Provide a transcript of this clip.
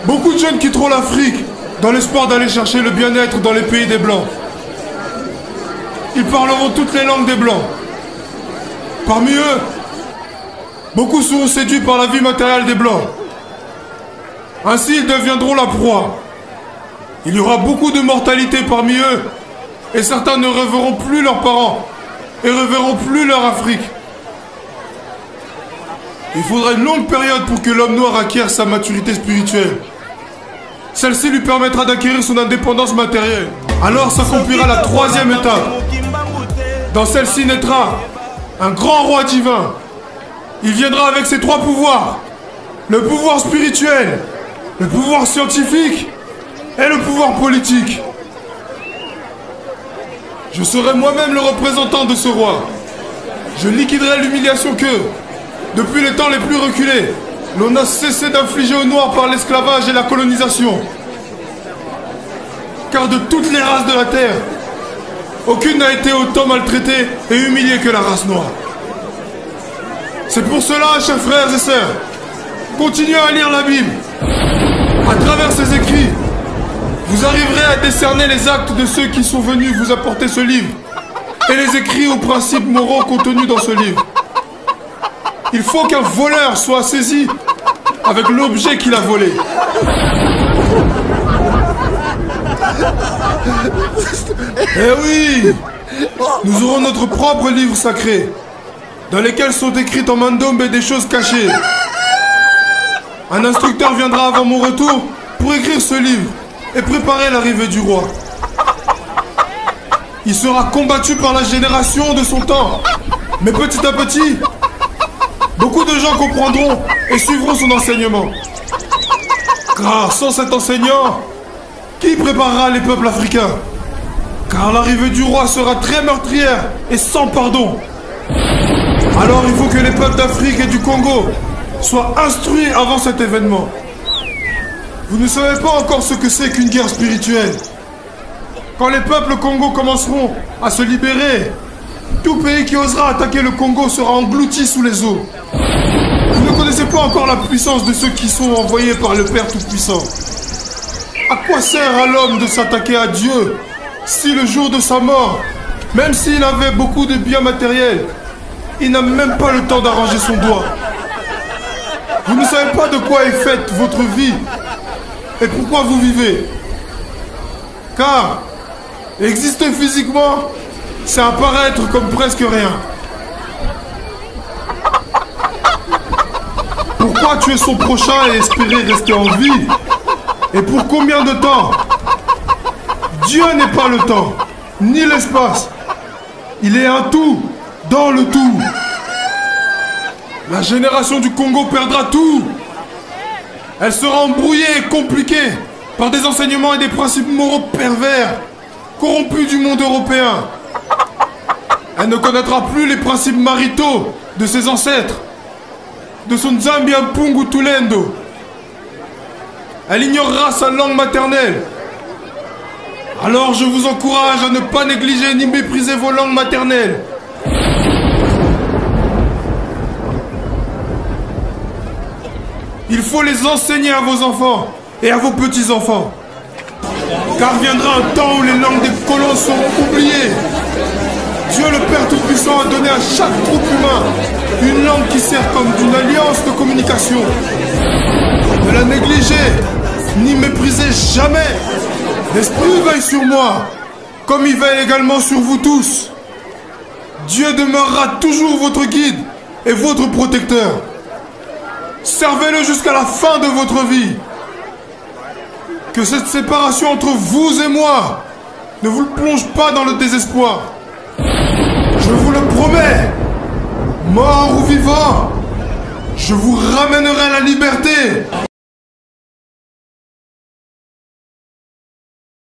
Beaucoup de jeunes quitteront l'Afrique dans l'espoir d'aller chercher le bien-être dans les pays des Blancs. Ils parleront toutes les langues des Blancs. Parmi eux, beaucoup seront séduits par la vie matérielle des Blancs. Ainsi, ils deviendront la proie. Il y aura beaucoup de mortalité parmi eux, et certains ne reverront plus leurs parents, et reverront plus leur Afrique. Il faudra une longue période pour que l'homme noir acquiert sa maturité spirituelle. Celle-ci lui permettra d'acquérir son indépendance matérielle. Alors s'accomplira la troisième étape. Dans celle-ci naîtra un grand roi divin. Il viendra avec ses trois pouvoirs. Le pouvoir spirituel, le pouvoir scientifique et le pouvoir politique. Je serai moi-même le représentant de ce roi. Je liquiderai l'humiliation que, depuis les temps les plus reculés, l'on a cessé d'infliger aux Noirs par l'esclavage et la colonisation. Car de toutes les races de la Terre, aucune n'a été autant maltraitée et humiliée que la race noire. C'est pour cela, chers frères et sœurs, continuez à lire la Bible. À travers ces écrits, vous arriverez à décerner les actes de ceux qui sont venus vous apporter ce livre et les écrits ou principes moraux contenus dans ce livre. Il faut qu'un voleur soit saisi avec l'objet qu'il a volé. Eh oui, nous aurons notre propre livre sacré, dans lesquels sont écrites en mandombe des choses cachées. Un instructeur viendra avant mon retour pour écrire ce livre et préparer l'arrivée du roi. Il sera combattu par la génération de son temps, mais petit à petit, beaucoup de gens comprendront et suivront son enseignement. Car sans cet enseignant, qui préparera les peuples africains? Car l'arrivée du roi sera très meurtrière et sans pardon. Alors il faut que les peuples d'Afrique et du Congo soient instruits avant cet événement. Vous ne savez pas encore ce que c'est qu'une guerre spirituelle. Quand les peuples congos commenceront à se libérer, tout pays qui osera attaquer le Congo sera englouti sous les eaux. Vous ne connaissez pas encore la puissance de ceux qui sont envoyés par le Père Tout-Puissant. À quoi sert à l'homme de s'attaquer à Dieu si le jour de sa mort, même s'il avait beaucoup de biens matériels, il n'a même pas le temps d'arranger son doigt? Vous ne savez pas de quoi est faite votre vie et pourquoi vous vivez. Car exister physiquement, c'est apparaître comme presque rien. Pourquoi tuer son prochain et espérer rester en vie? Et pour combien de temps? Dieu n'est pas le temps, ni l'espace. Il est un tout, dans le tout. La génération du Congo perdra tout. Elle sera embrouillée et compliquée par des enseignements et des principes moraux pervers, corrompus du monde européen. Elle ne connaîtra plus les principes maritaux de ses ancêtres, de son Nzambi Mpungu Tulendo. Elle ignorera sa langue maternelle. Alors je vous encourage à ne pas négliger ni mépriser vos langues maternelles. Il faut les enseigner à vos enfants et à vos petits-enfants. Car viendra un temps où les langues des colons seront oubliées. Dieu le Père Tout-Puissant a donné à chaque groupe humain une langue qui sert comme d'une alliance de communication. Ne la négligez, ni méprisez jamais. L'Esprit veille sur moi, comme il veille également sur vous tous. Dieu demeurera toujours votre guide et votre protecteur. Servez-le jusqu'à la fin de votre vie. Que cette séparation entre vous et moi ne vous plonge pas dans le désespoir. Je vous le promets, mort ou vivant, je vous ramènerai à la liberté.